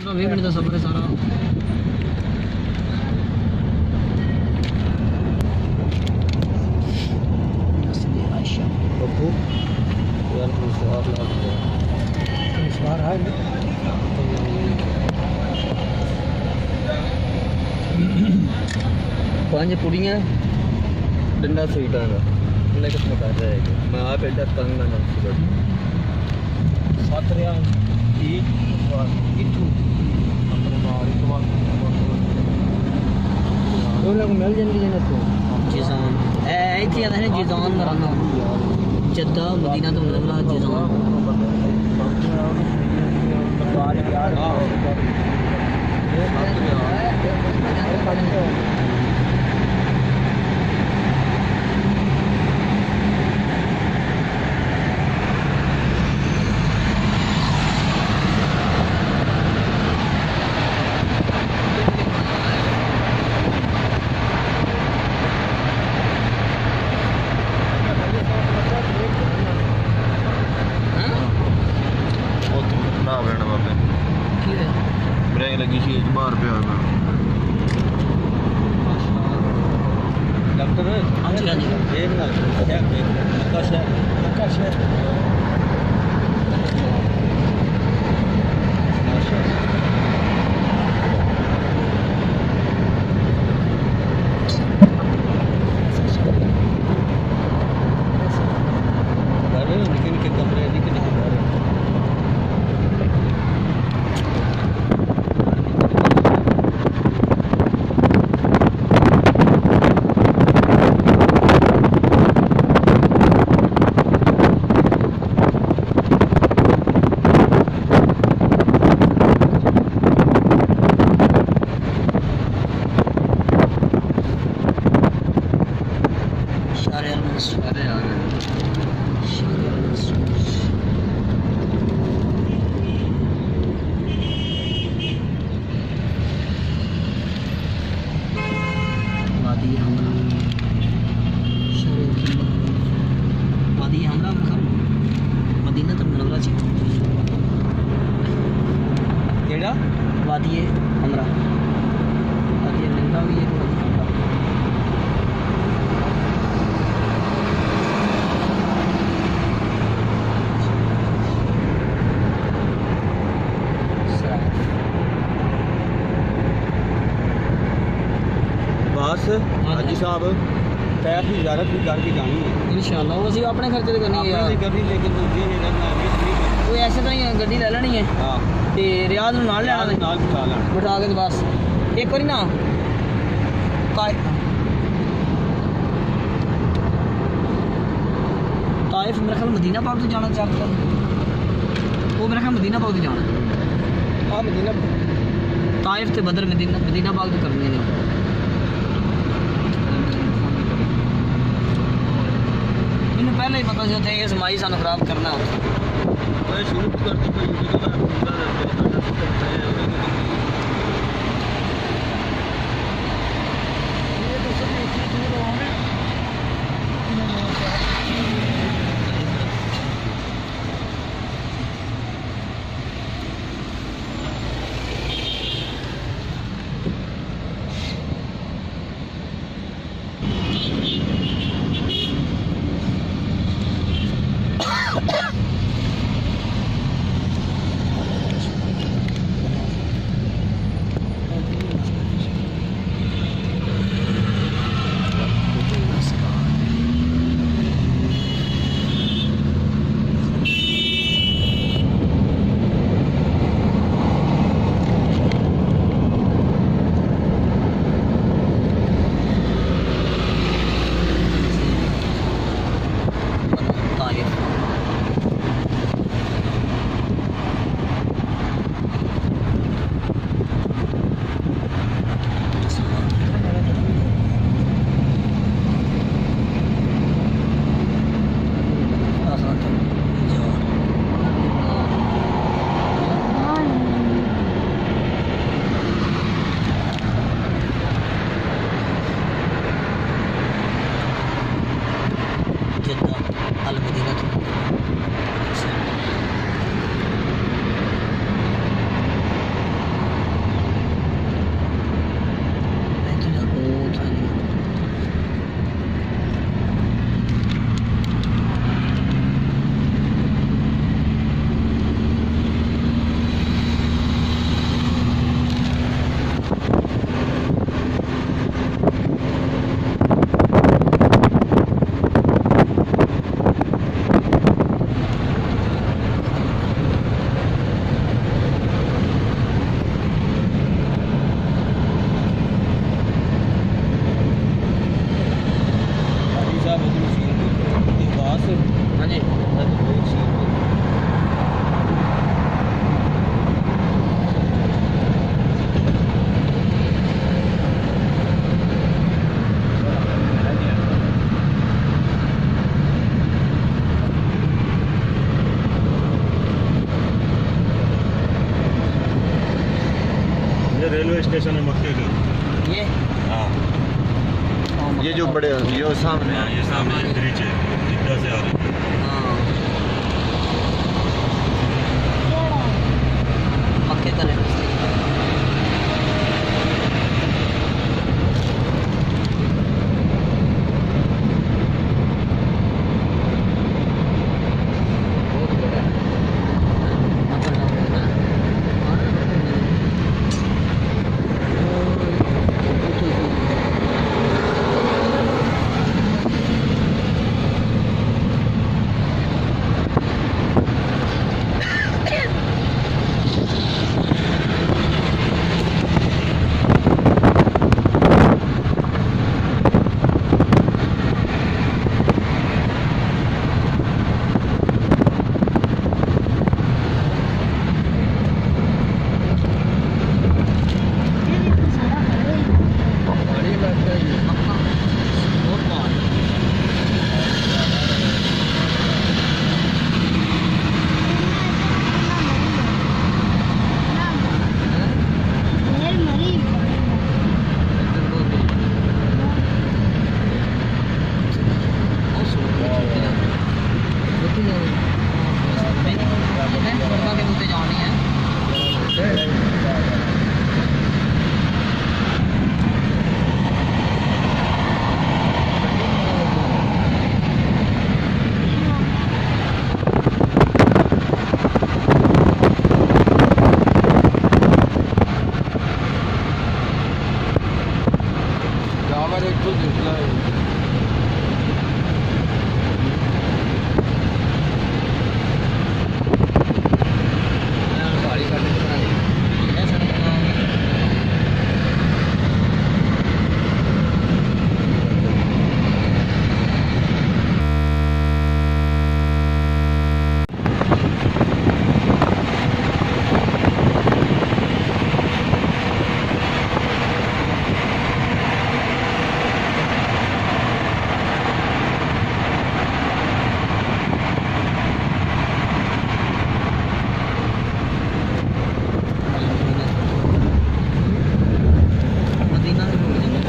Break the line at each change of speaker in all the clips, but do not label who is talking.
20 minute का सफर है सारा।
बब्बू यार सवार है 5 कुड़ियाँ डंडा सीटा का उन्हें किसने कर रहा है मैं आप एडा तंग ना कर 7 रियाल इतू अपने बाहर एक बार वो लोग मिल जाएंगे ना तो
जिजान ए थी आधा ने जिजान मराना जद्दा मदीना तो मतलब जिजान
ब्रेक लगी सी बाहर पे आना डॉक्टर
हाँ जी
एक ना क्या नक्काश है वादी हमरा वादी महंगा भी है बस हाजी साहब तैयार की इजाजत भी करके जानी है
इंशाल्लाह वो सी अपने खर्चे ते करनी है यार
करनी लेकिन दूसरी नहीं करना
कोई ऐसे तो ही गड्डी ले लेनी है
हां
ते रियाज ਨੂੰ ਨਾਲ ਲੈਣਾ
ਨਾਲ ਬਿਠਾ ਲੈਣਾ
ਬਿਠਾ ਕੇ ਬਸ ਇੱਕ ਵਾਰੀ ਨਾ ताइफ मेरे ख्याल मदीना पाक तो जाना चाहता है वो मेरे ख्याल मदीना पाक तो जाना
हां मदीना
ताइफ ते बदर मदीना पाक तो करने ने मैंने पहले ही पता था ये समाई सानू खराब करना
मैं शुरू करती कोई
रेलवे स्टेशन है मक्के के।
ये
हाँ
ये जो बड़े ये सामने
हाँ, ये सामने ब्रिज है, जिद्दा से आ रही है।
हाँ मक्के का रेलवे स्टेशन बहुत बड़ा है। अपर डाउन है ना।
बड़ी लगता है ये।
बहुत पहाड़ है।
टावर एक तो दिखता है।
गाड़ी काटने की बना दी है सड़क बनाओगे। मदीना से रोड जाना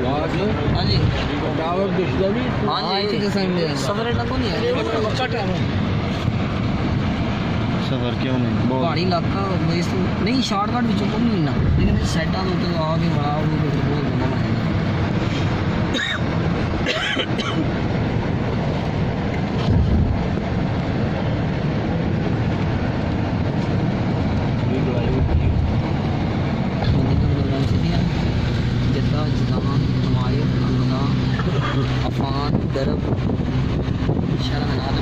वहाँ से
हाँ जी
टावर दिखता भी।
हाँ जी सफर एडा को नहीं है
सफर क्यों नहीं
पहाड़ी इलाका बेस नहीं शॉर्टकट ਵਿੱਚੋਂ ਕੋਈ ਨਹੀਂ ਨਾ ਲੇਕਿन ਸਾਈਡਾਂ ਦੇ ਉੱਤੇ ਆ ਕੇ ਬੜਾ ਉਹ ਬਹੁਤ ਬਣਾ ਹੈ जद्दा जिदान नवाइब अलदा अफान दरब शहर में नाद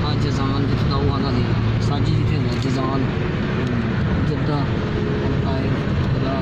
हाँ जजान जितना हुआ ना दी साजी जिथे हुआ जजान जद्दा अलदा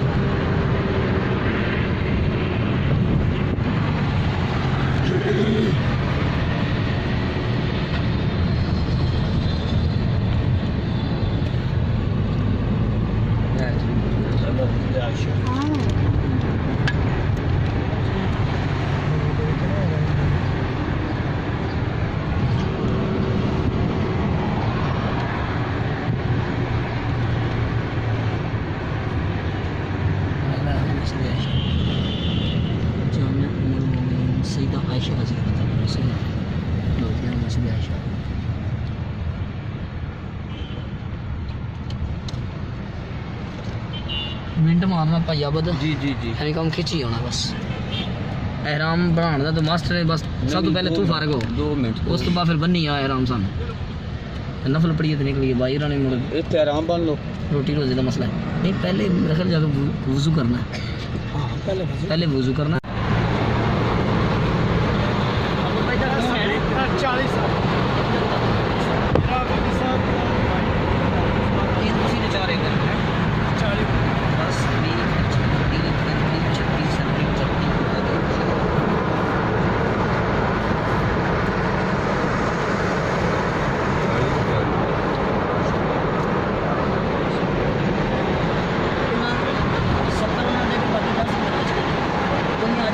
सईदा आयशा का जिक्र था मस्जिद आयशा मिनट मारना भाई अबद
जी जी जी
ਐਵੇਂ ਕੰਮ ਖਿੱਚੀ ਆਉਣਾ ਬਸ ehram ਬਣਾਉਣ ਦਾ ਤਾਂ ਮਾਸਟਰ ਹੈ ਬਸ ਸਭ ਤੋਂ ਪਹਿਲੇ ਤੂੰ ਫਾਰਗ ਹੋ
2 ਮਿੰਟ
ਉਸ ਤੋਂ ਬਾਅਦ ਫਿਰ ਬੰਨੀ ਆ ehram ਸਾਨੂੰ ਤੇ ਨਫਲ ਪੜੀਏ ਤੇ ਨਿਕਲੀਏ ਬਾਈ ਰਾਣੇ ਮੁੜ
ਇੱਥੇ ਆਰਾਮ ਬਣ ਲੋ
रोटी रोजी का मसला है नहीं पहले रखल जाकर वजू करना है पहले वजू करना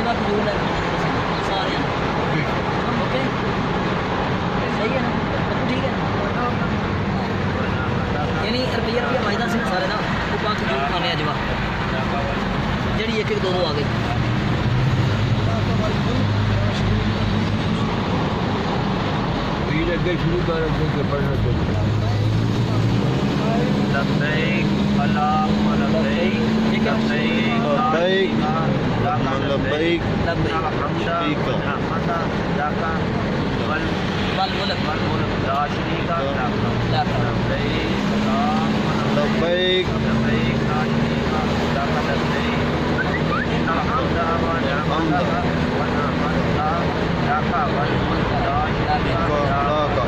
का खजूर है सारे ओके सही है ना तो ठीक है यानी रुपया बचता से सारे ना वो 5 खजूर खाने अजवा जी एक एक दो आ गई
अगे शुरू कर लब्बैक अल्लाहुम्मा लब्बैक लब्बैक लब्बैक लब्बैक लाका वल मुल्क ला शरीका लाका लब्बैक लब्बैक ला शरीका लाका लब्बैक इन्नल हम्दा व निअमत व लाका वल मुल्क ला शरीका लाका